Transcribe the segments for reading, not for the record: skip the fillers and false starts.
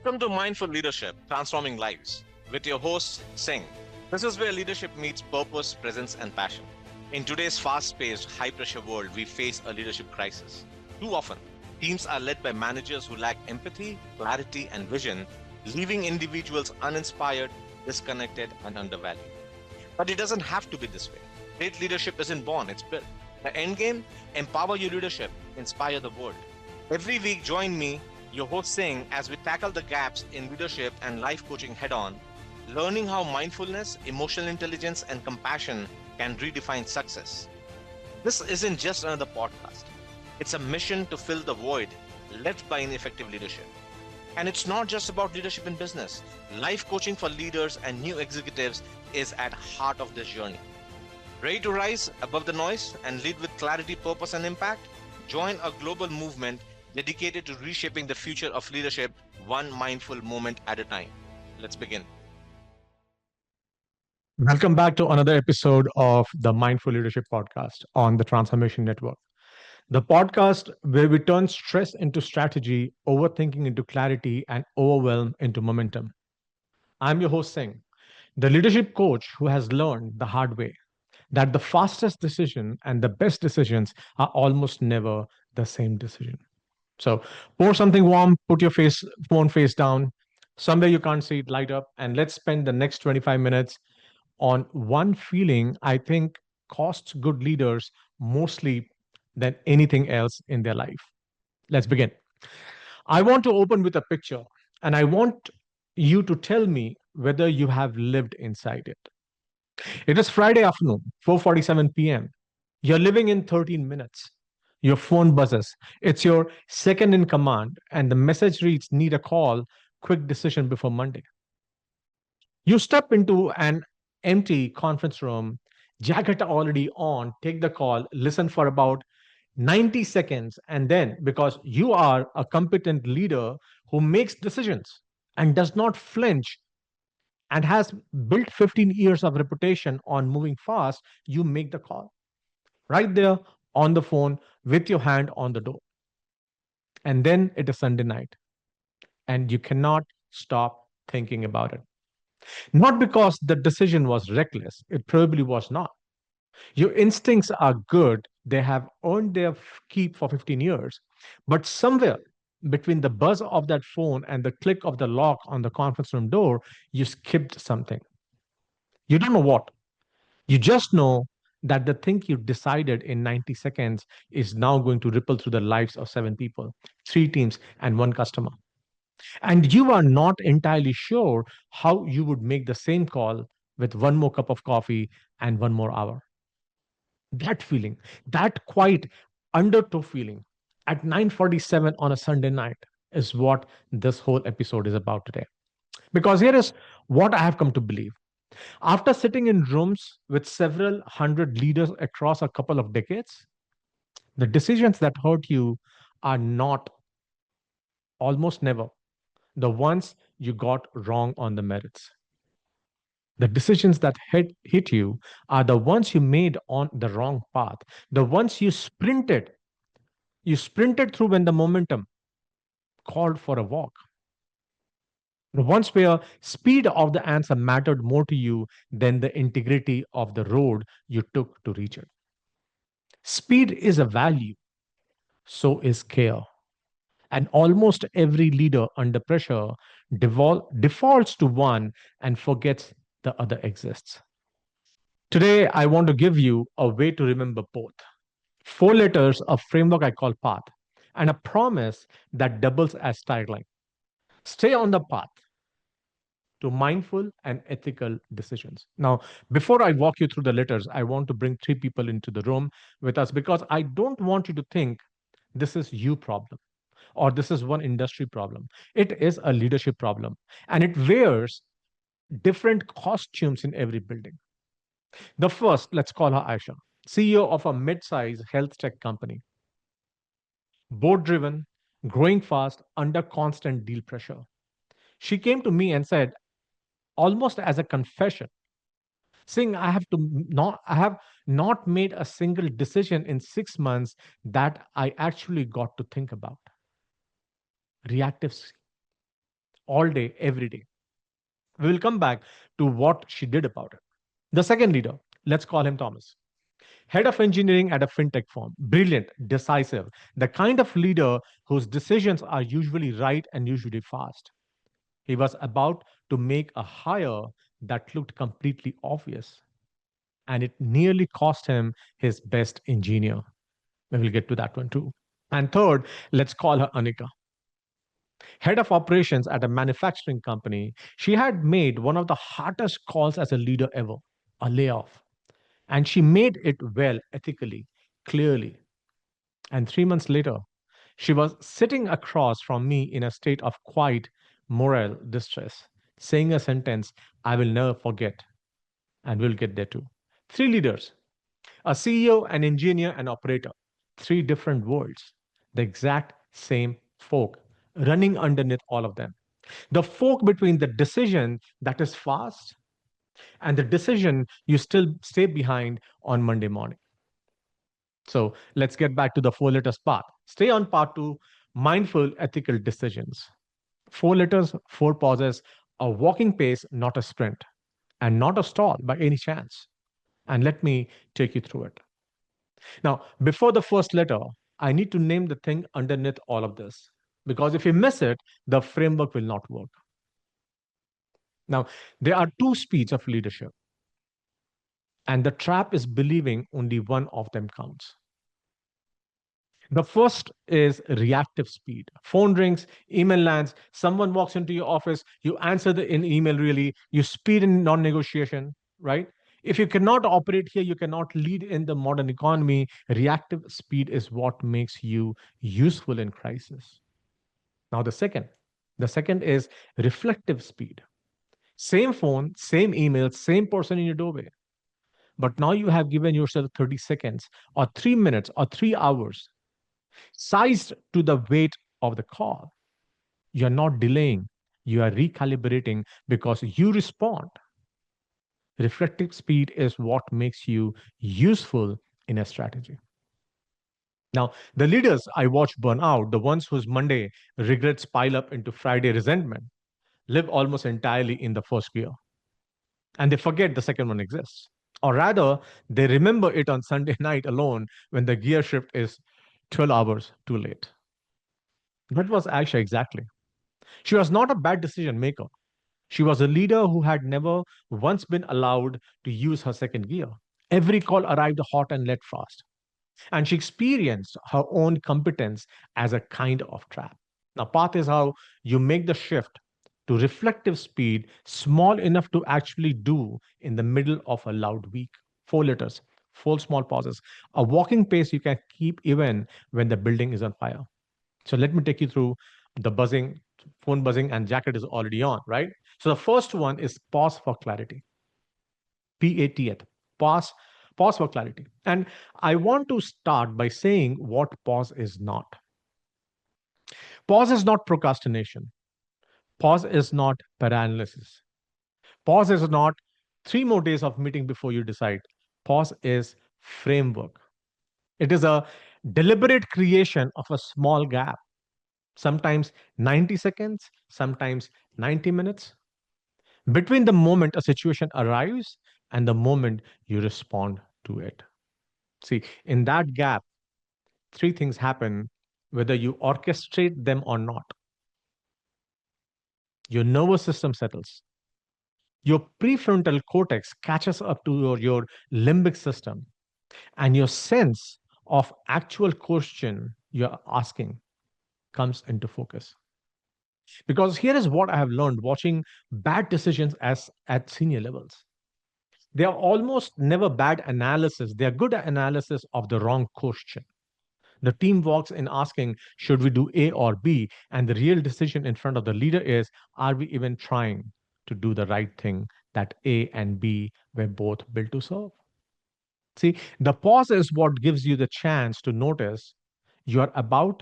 Welcome to Mindful Leadership, Transforming Lives, with your host, Singh. This is where leadership meets purpose, presence, and passion. In today's fast paced, high pressure world, we face a leadership crisis. Too often, teams are led by managers who lack empathy, clarity, and vision, leaving individuals uninspired, disconnected, and undervalued. But it doesn't have to be this way. Great leadership isn't born, it's built. The end game: empower your leadership, inspire the world. Every week, join me, your host Singh, as we tackle the gaps in leadership and life coaching head on, learning how mindfulness, emotional intelligence, and compassion can redefine success. This isn't just another podcast, it's a mission to fill the void left by ineffective leadership. And it's not just about leadership in business. Life coaching for leaders and new executives is at heart of this journey. Ready to rise above the noise and lead with clarity, purpose, and impact? Join a global movement dedicated to reshaping the future of leadership one mindful moment at a time. Let's begin. Welcome back to another episode of the Mindful Leadership Podcast on the Transformation Network. The podcast where we turn stress into strategy, overthinking into clarity, and overwhelm into momentum. I'm your host, Singh, the leadership coach who has learned the hard way that the fastest decision and the best decisions are almost never the same decision. So pour something warm, put your phone face down, somewhere you can't see it light up, and let's spend the next 25 minutes on one feeling I think costs good leaders more sleep than anything else in their life. Let's begin. I want to open with a picture, and I want you to tell me whether you have lived inside it. It is Friday afternoon, 4:47 p.m. You're living in 13 minutes. Your phone buzzes. It's your second in command, and the message reads, need a call, quick decision before Monday. You step into an empty conference room, jacket already on, take the call, listen for about 90 seconds, and then, because you are a competent leader who makes decisions and does not flinch and has built 15 years of reputation on moving fast, you make the call right there on the phone with your hand on the door. And then it is Sunday night, and you cannot stop thinking about it. Not because the decision was reckless, it probably was not. Your instincts are good, they have earned their keep for 15 years. But somewhere between the buzz of that phone and the click of the lock on the conference room door, you skipped something. You don't know what. You just know that the thing you decided in 90 seconds is now going to ripple through the lives of seven people, three teams, and one customer. And you are not entirely sure how you would make the same call with one more cup of coffee and one more hour. That feeling, that quiet undertow feeling at 9:47 on a Sunday night is what this whole episode is about today. Because here is what I have come to believe. After sitting in rooms with several hundred leaders across a couple of decades, the decisions that hurt you are not almost never the ones you got wrong on the merits. The decisions that hit you are the ones you made on the wrong path, the ones you sprinted through when the momentum called for a walk. The ones where speed of the answer mattered more to you than the integrity of the road you took to reach it. Speed is a value, so is care. And almost every leader under pressure defaults to one and forgets the other exists. Today, I want to give you a way to remember both. Four letters, a framework I call PATH, and a promise that doubles as tagline. Stay on the path to mindful and ethical decisions. Now, before I walk you through the letters, I want to bring three people into the room with us because I don't want you to think this is you problem or this is one industry problem. It is a leadership problem and it wears different costumes in every building. The first, let's call her Aisha, CEO of a mid-sized health tech company, board driven, growing fast under constant deal pressure. She came to me and said, almost as a confession, saying, I have not made a single decision in 6 months that I actually got to think about. Reactive all day, every day. We will come back to what she did about it. The second leader, let's call him Thomas. Head of engineering at a fintech firm. Brilliant, decisive, the kind of leader whose decisions are usually right and usually fast. He was about to make a hire that looked completely obvious, and it nearly cost him his best engineer. We will get to that one too. And third, let's call her Anika, head of operations at a manufacturing company. She had made one of the hardest calls as a leader ever, a layoff. And she made it well, ethically, clearly. And 3 months later, she was sitting across from me in a state of quiet moral distress, saying a sentence I will never forget, and we'll get there too. Three leaders, a CEO, an engineer, an operator. Three different worlds, the exact same fork running underneath all of them. The fork between the decision that is fast and the decision you still stay behind on Monday morning. So let's get back to the 4 letters path. Stay on path to mindful ethical decisions. 4 letters, 4 pauses, a walking pace, not a sprint, and not a stall by any chance. And let me take you through it. Now, before the first letter, I need to name the thing underneath all of this. Because if you miss it, the framework will not work. Now, there are two speeds of leadership, and the trap is believing only one of them counts. The first is reactive speed. Phone rings, email lands, someone walks into your office, you answer the in email really, you speed in non-negotiation, right? If you cannot operate here, you cannot lead in the modern economy. Reactive speed is what makes you useful in crisis. Now the second is reflective speed. Same phone, same email, same person in your doorway. But now you have given yourself 30 seconds or 3 minutes or 3 hours sized to the weight of the call. You're not delaying, you are recalibrating because you respond. Reflective speed is what makes you useful in a strategy. Now, the leaders I watch burn out, the ones whose Monday regrets pile up into Friday resentment, live almost entirely in the first gear, and they forget the second one exists. Or rather, they remember it on Sunday night alone when the gear shift is 12 hours too late. That was Aisha exactly. She was not a bad decision maker. She was a leader who had never once been allowed to use her second gear. Every call arrived hot and led fast, and she experienced her own competence as a kind of trap. Now, path is how you make the shift to reflective speed small enough to actually do in the middle of a loud week. 4 letters, 4 small pauses, a walking pace you can keep even when the building is on fire. So let me take you through the buzzing, phone buzzing, and jacket is already on, right? So the first one is pause for clarity. P.A.T.H. Pause, pause for clarity. And I want to start by saying what pause is not. Pause is not procrastination. Pause is not paralysis. Pause is not 3 more days of meeting before you decide. Pause is framework. It is a deliberate creation of a small gap, sometimes 90 seconds, sometimes 90 minutes, between the moment a situation arrives and the moment you respond to it. See, in that gap, three things happen whether you orchestrate them or not. Your nervous system settles, your prefrontal cortex catches up to your limbic system, and your sense of actual question you're asking comes into focus. Because here is what I have learned watching bad decisions as at senior levels. They are almost never bad analysis. They are good analysis of the wrong question. The team walks in asking, should we do A or B? And the real decision in front of the leader is, are we even trying to do the right thing that A and B were both built to serve? See, the pause is what gives you the chance to notice you are about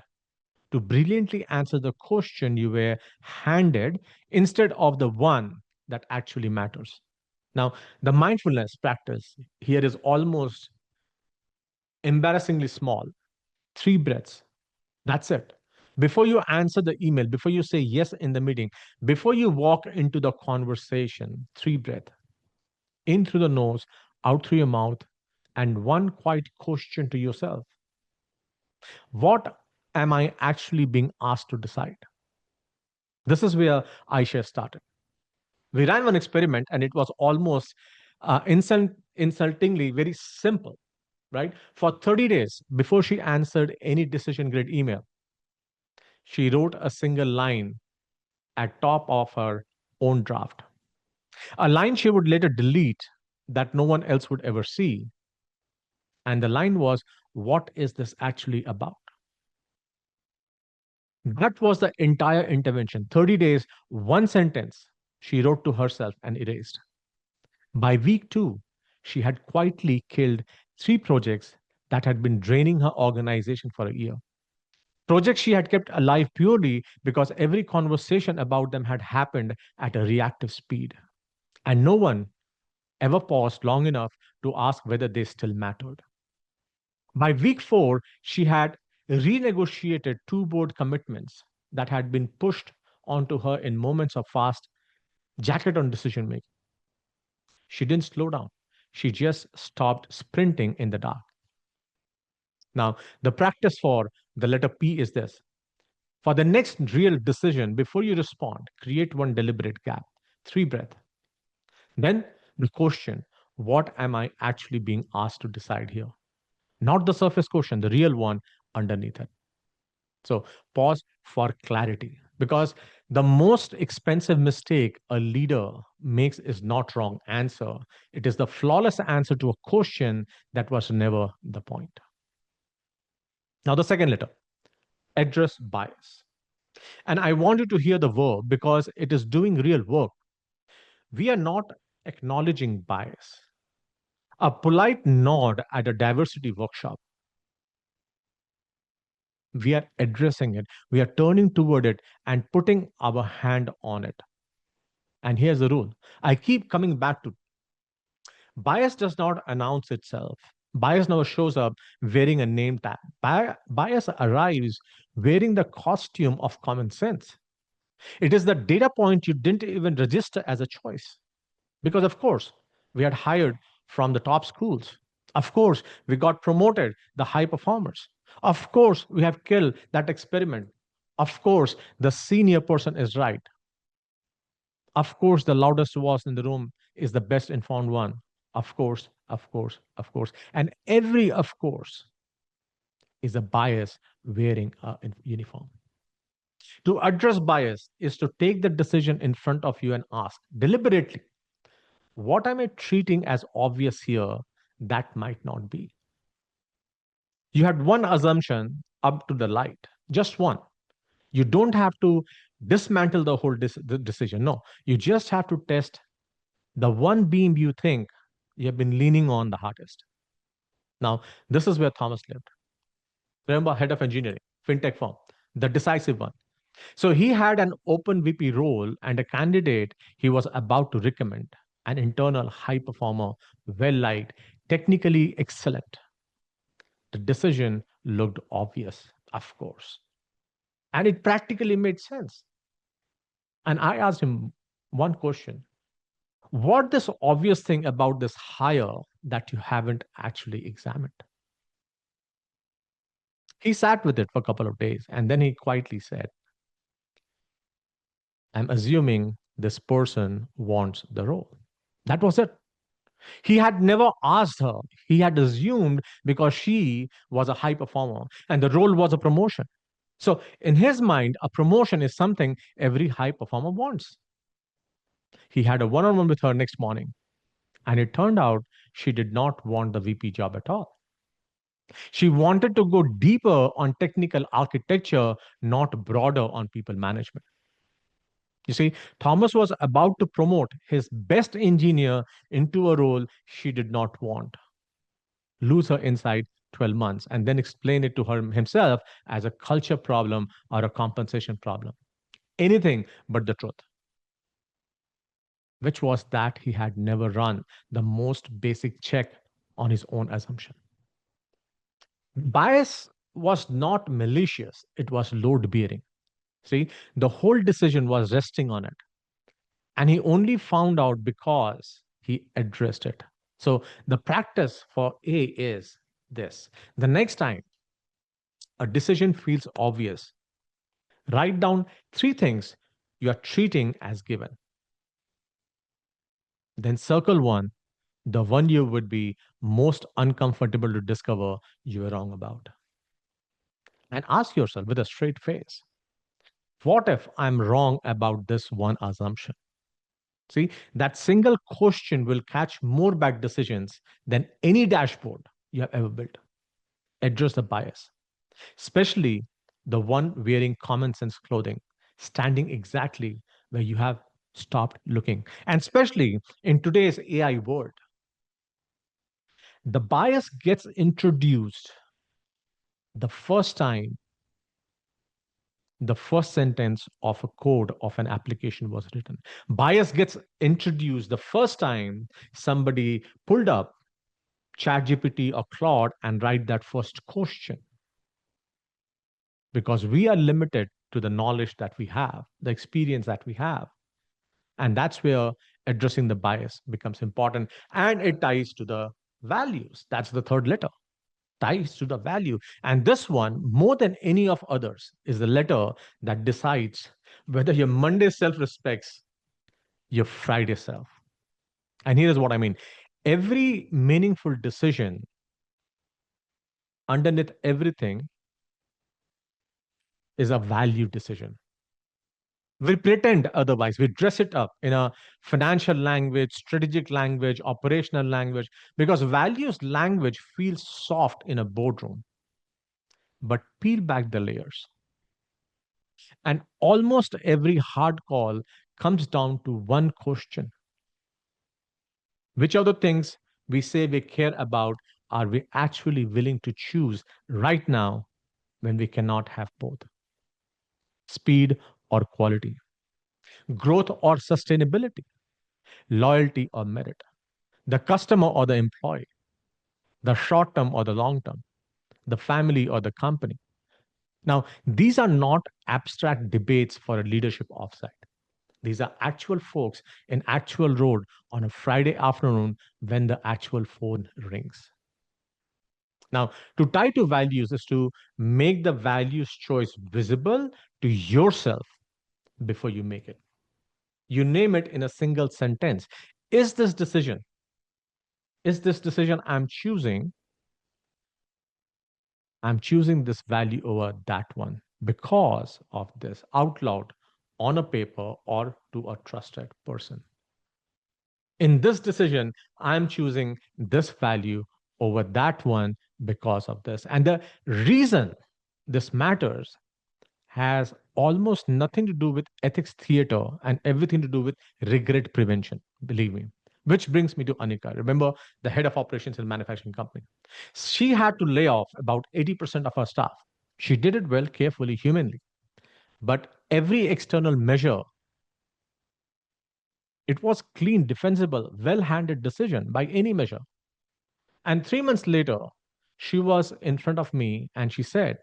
to brilliantly answer the question you were handed instead of the one that actually matters. Now, the mindfulness practice here is almost embarrassingly small. 3 breaths. That's it. Before you answer the email, before you say yes in the meeting, before you walk into the conversation, three breath in through the nose, out through your mouth, and one quiet question to yourself: what am I actually being asked to decide? This is where Aisha started. We ran one experiment and it was almost insultingly very simple, right? For 30 days, before she answered any decision grade email, she wrote a single line at top of her own draft. A line she would later delete that no one else would ever see. And the line was, what is this actually about? That was the entire intervention. 30 days, one sentence she wrote to herself and erased. By week two, she had quietly killed three projects that had been draining her organization for a year. Projects she had kept alive purely because every conversation about them had happened at a reactive speed. And no one ever paused long enough to ask whether they still mattered. By week four, she had renegotiated two board commitments that had been pushed onto her in moments of fast jacket on decision making. She didn't slow down. She just stopped sprinting in the dark. Now, the practice for the letter P is this: for the next real decision, before you respond, create one deliberate gap, three breath. Then the question: what am I actually being asked to decide here? Not the surface question, the real one underneath it. So pause for clarity, because the most expensive mistake a leader makes is not wrong answer. It is the flawless answer to a question that was never the point. Now, the second letter, address bias. And I want you to hear the verb because it is doing real work. We are not acknowledging bias. A polite nod at a diversity workshop, we are addressing it. We are turning toward it and putting our hand on it. And here's the rule. I keep coming back to: bias does not announce itself. Bias never shows up wearing a name tag. Bias arrives wearing the costume of common sense. It is the data point you didn't even register as a choice. Because, of course, we had hired from the top schools. Of course, we got promoted the high performers. Of course, we have killed that experiment. Of course, the senior person is right. Of course, the loudest voice in the room is the best informed one. Of course, of course, of course. And every of course is a bias wearing a uniform. To address bias is to take the decision in front of you and ask deliberately, what am I treating as obvious here that might not be? You had one assumption up to the light, just one. You don't have to dismantle the whole the decision. No, you just have to test the one beam you think you have been leaning on the hardest. Now, this is where Thomas lived. Remember, head of engineering, fintech firm, the decisive one. So he had an open VP role and a candidate he was about to recommend, an internal high performer, well liked, technically excellent. The decision looked obvious, of course, and it practically made sense. And I asked him one question: what this obvious thing about this hire that you haven't actually examined? He sat with it for a couple of days and then he quietly said, I'm assuming this person wants the role. That was it. He had never asked her. He had assumed because she was a high performer and the role was a promotion. So, in his mind, a promotion is something every high performer wants. He had a one on one with her next morning, and it turned out she did not want the VP job at all. She wanted to go deeper on technical architecture, not broader on people management. You see, Thomas was about to promote his best engineer into a role she did not want, lose her inside 12 months, and then explain it to her himself as a culture problem or a compensation problem. Anything but the truth, which was that he had never run the most basic check on his own assumption. Bias was not malicious, it was load bearing. See, the whole decision was resting on it. And he only found out because he addressed it. So the practice for A is this: the next time a decision feels obvious, write down three things you are treating as given. Then circle one, the one you would be most uncomfortable to discover you were wrong about. And ask yourself with a straight face, what if I'm wrong about this one assumption? See, that single question will catch more bad decisions than any dashboard you have ever built. Address the bias, especially the one wearing common sense clothing, standing exactly where you have stopped looking. And especially in today's AI world, the bias gets introduced the first time the first sentence of a code of an application was written. Bias gets introduced the first time somebody pulled up ChatGPT or Claude and write that first question, because we are limited to the knowledge that we have, the experience that we have. And that's where addressing the bias becomes important. And it ties to the values. That's the third letter, ties to the value. And this one, more than any of others, is the letter that decides whether your Monday self respects your Friday self. And here is what I mean: every meaningful decision, underneath everything, is a value decision. We pretend otherwise. We dress it up in a financial language, strategic language, operational language, because values language feels soft in a boardroom. But peel back the layers, and almost every hard call comes down to one question: which of the things we say we care about are we actually willing to choose right now when we cannot have both? Speed or quality, growth or sustainability, loyalty or merit, the customer or the employee, the short term or the long term, the family or the company. Now, these are not abstract debates for a leadership offsite. These are actual folks in actual road on a Friday afternoon when the actual phone rings. Now, to tie to values is to make the values choice visible to yourself before you make it. You name it in a single sentence. Is this decision, is this decision I'm choosing this value over that one because of this, out loud, on a paper, or to a trusted person. In this decision, I'm choosing this value over that one because of this. And the reason this matters has almost nothing to do with ethics theater and everything to do with regret prevention, believe me. Which brings me to Anika. Remember, the head of operations in a manufacturing company. She had to lay off about 80% of her staff. She did it well, carefully, humanly. But every external measure, it was clean, defensible, well-handed decision by any measure. And 3 months later, she was in front of me and she said,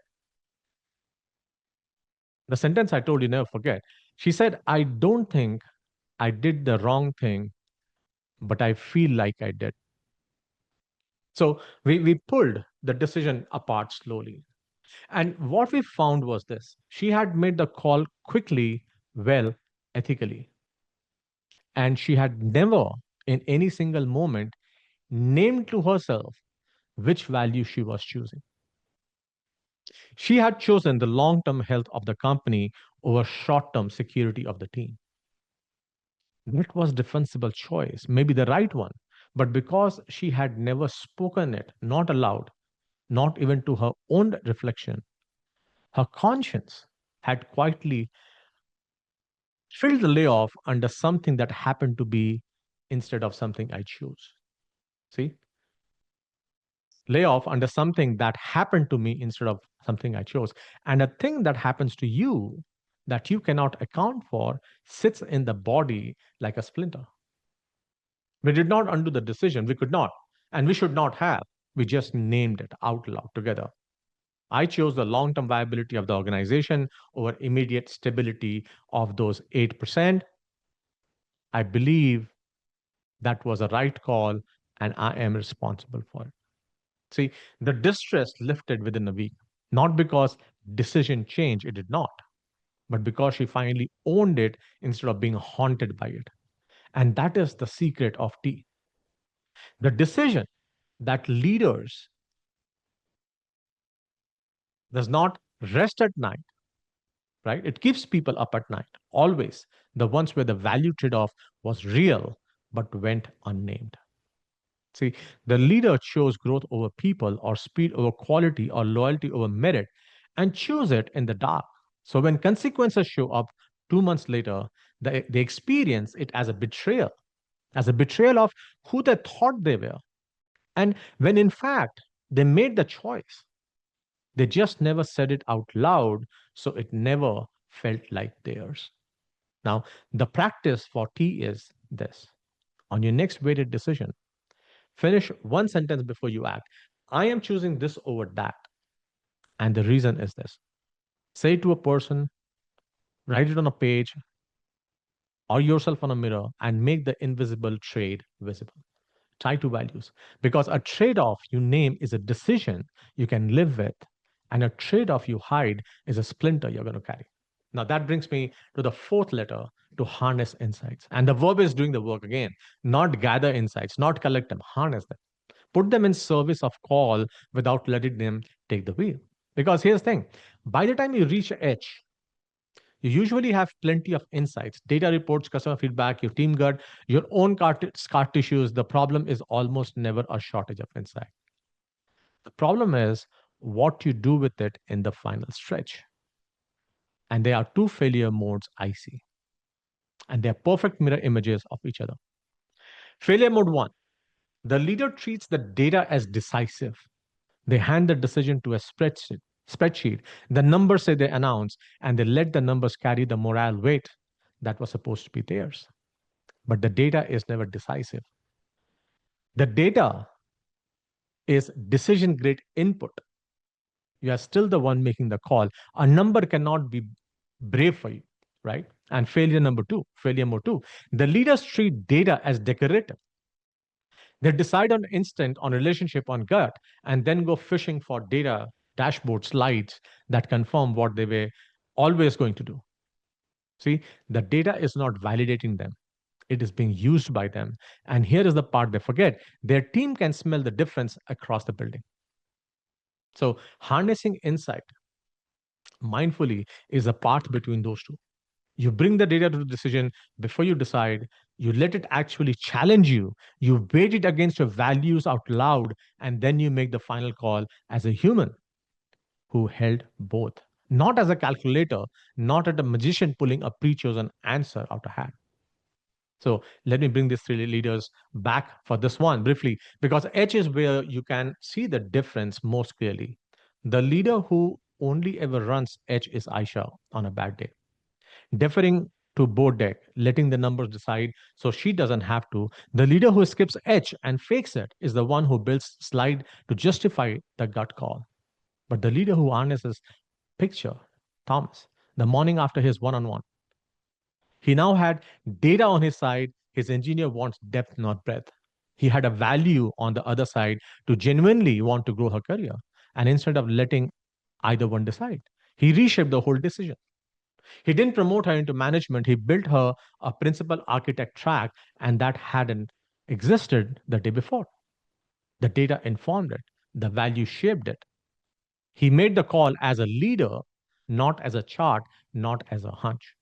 the sentence I told you never forget. She said, I don't think I did the wrong thing, but I feel like I did. So we pulled the decision apart slowly. And what we found was this: she had made the call quickly, well, ethically. And she had never, in any single moment, named to herself which value she was choosing. She had chosen the long term health of the company over short term security of the team. That was defensible choice, maybe the right one. But because she had never spoken it, not aloud, not even to her own reflection, her conscience had quietly filled the layoff under something that happened to be instead of something I chose. See? Layoff under something that happened to me instead of something I chose. And a thing that happens to you that you cannot account for sits in the body like a splinter. We did not undo the decision. We could not. And we should not have. We just named it out loud together. I chose the long term viability of the organization over immediate stability of those 8%. I believe that was a right call, and I am responsible for it. See, the distress lifted within a week, not because decision changed, it did not, but because she finally owned it instead of being haunted by it. And that is the secret of tea. The decision that leaders does not rest at night, right? It keeps people up at night, always. The ones where the value trade off was real but went unnamed. See, the leader chose growth over people, or speed over quality, or loyalty over merit, and chose it in the dark. So when consequences show up 2 months later, they experience it as a betrayal of who they thought they were. And when in fact they made the choice, they just never said it out loud, so it never felt like theirs. Now, the practice for T is this: on your next weighted decision, finish one sentence before you act. I am choosing this over that. And the reason is this: say it to a person, write it on a page, or yourself on a mirror, and make the invisible trade visible. Tie to values. Because a trade off you name is a decision you can live with, and a trade off you hide is a splinter you're going to carry. Now, that brings me to the fourth letter, to harness insights. And the verb is doing the work again, not gather insights, not collect them, harness them. Put them in service of call without letting them take the wheel. Because here's the thing: by the time you reach H, you usually have plenty of insights, data reports, customer feedback, your team gut, your own scar tissues. The problem is almost never a shortage of insight. The problem is what you do with it in the final stretch. And there are two failure modes I see, and they're perfect mirror images of each other. Failure mode one: the leader treats the data as decisive. They hand the decision to a spreadsheet. The numbers say they announce, and they let the numbers carry the moral weight that was supposed to be theirs. But the data is never decisive. The data is decision grade input. You are still the one making the call. A number cannot be brave for you, right? And failure mode two, the leaders treat data as decorative. They decide on instant, on relationship, on gut, and then go fishing for data, dashboard slides that confirm what they were always going to do. See, the data is not validating them, it is being used by them. And here is the part they forget: their team can smell the difference across the building. So, harnessing insight mindfully is a path between those two. You bring the data to the decision before you decide. You let it actually challenge you. You weight it against your values out loud, and then you make the final call as a human who held both. Not as a calculator, not as a magician pulling a pre chosen answer out of hat. So let me bring these three leaders back for this one briefly, because H is where you can see the difference most clearly. The leader who only ever runs H is Aisha on a bad day, deferring to board deck, letting the numbers decide so she doesn't have to. The leader who skips H and fakes it is the one who builds slide to justify the gut call. But the leader who harnesses picture, Thomas, the morning after his one on one, he now had data on his side. His engineer wants depth, not breadth. He had a value on the other side to genuinely want to grow her career. And instead of letting either one decide, he reshaped the whole decision. He didn't promote her into management, he built her a principal architect track, and that hadn't existed the day before. The data informed it, the value shaped it. He made the call as a leader, not as a chart, not as a hunch.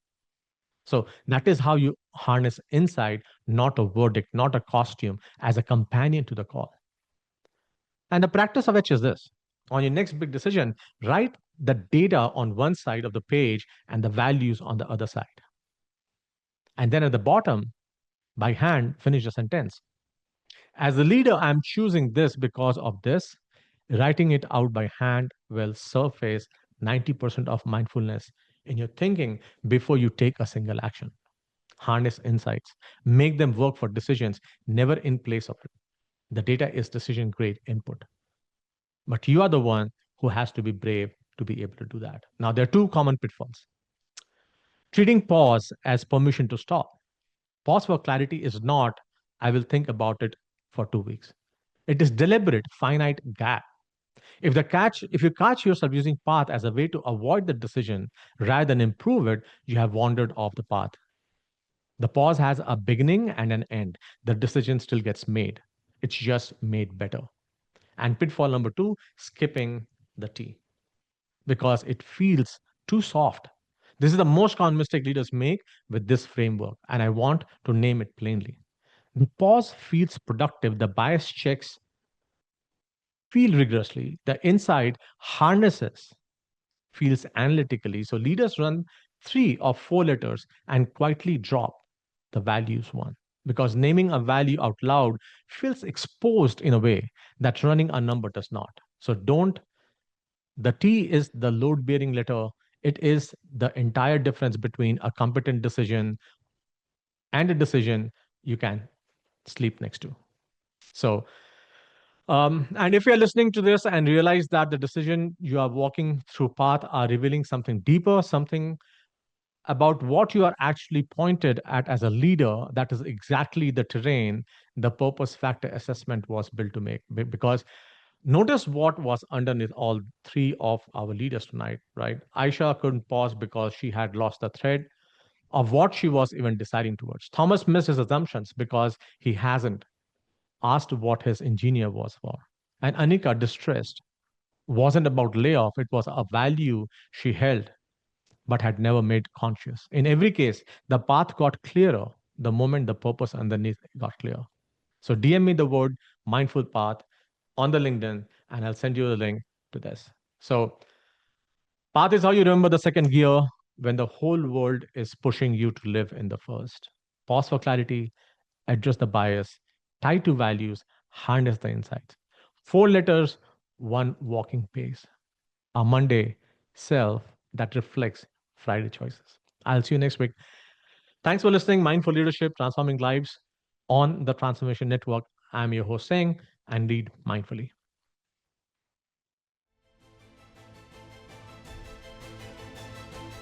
So that is how you harness insight, not a verdict, not a costume, as a companion to the call. And the practice of which is this: on your next big decision, write the data on one side of the page and the values on the other side. And then at the bottom, by hand, finish the sentence. As a leader, I'm choosing this because of this. Writing it out by hand will surface 90% of mindfulness in your thinking before you take a single action. Harness insights, make them work for decisions, never in place of it. The data is decision grade input, but you are the one who has to be brave to be able to do that. Now, there are two common pitfalls. Treating pause as permission to stop. Pause for clarity is not, I will think about it for 2 weeks. It is deliberate, finite gap. If you catch yourself using path as a way to avoid the decision rather than improve it, you have wandered off the path. The pause has a beginning and an end. The decision still gets made. It's just made better. And pitfall number two, skipping the T because it feels too soft. This is the most common mistake leaders make with this framework, and I want to name it plainly. The pause feels productive, the bias checks feel rigorously, the inside harnesses feels analytically. So leaders run 3 or 4 letters and quietly drop the values one because naming a value out loud feels exposed in a way that running a number does not. So don't, the T is the load bearing letter. It is the entire difference between a competent decision and a decision you can sleep next to. So, and if you're listening to this and realize that the decision you are walking through path are revealing something deeper, something about what you are actually pointed at as a leader, that is exactly the terrain the purpose factor assessment was built to make. Because notice what was underneath all 3 of our leaders tonight, right? Aisha couldn't pause because she had lost the thread of what she was even deciding towards. Thomas missed his assumptions because he hasn't asked what his engineer was for. And Anika, distressed, wasn't about layoff, it was a value she held but had never made conscious. In every case, the path got clearer the moment the purpose underneath got clear. So DM me the word mindful path on the LinkedIn and I'll send you the link to this. So path is how you remember the second gear when the whole world is pushing you to live in the first. Pause for clarity, address the bias, tie to values, harness the insights. 4 letters, one walking pace. A Monday self that reflects Friday choices. I'll see you next week. Thanks for listening. Mindful Leadership, Transforming Lives on the Transformation Network. I'm your host, Singh, and lead mindfully.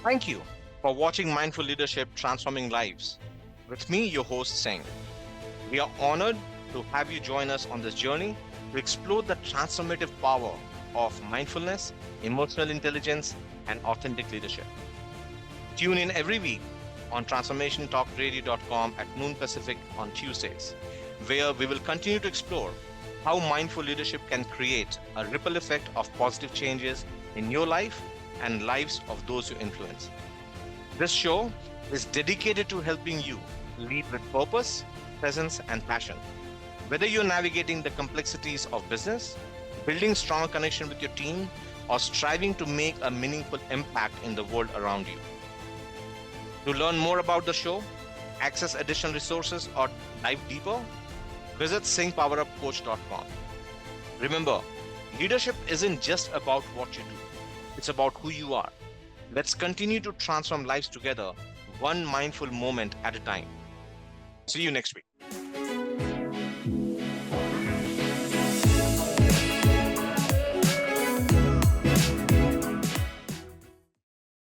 Thank you for watching Mindful Leadership Transforming Lives. With me, your host, Singh. We are honored to have you join us on this journey to explore the transformative power of mindfulness, emotional intelligence, and authentic leadership. Tune in every week on transformationtalkradio.com at noon Pacific on Tuesdays, where we will continue to explore how mindful leadership can create a ripple effect of positive changes in your life and lives of those you influence. This show is dedicated to helping you lead with purpose, presence, and passion. Whether you're navigating the complexities of business, building strong connection with your team, or striving to make a meaningful impact in the world around you. To learn more about the show, access additional resources, or dive deeper, visit singhpowerupcoach.com. Remember, leadership isn't just about what you do, it's about who you are. Let's continue to transform lives together, one mindful moment at a time. See you next week.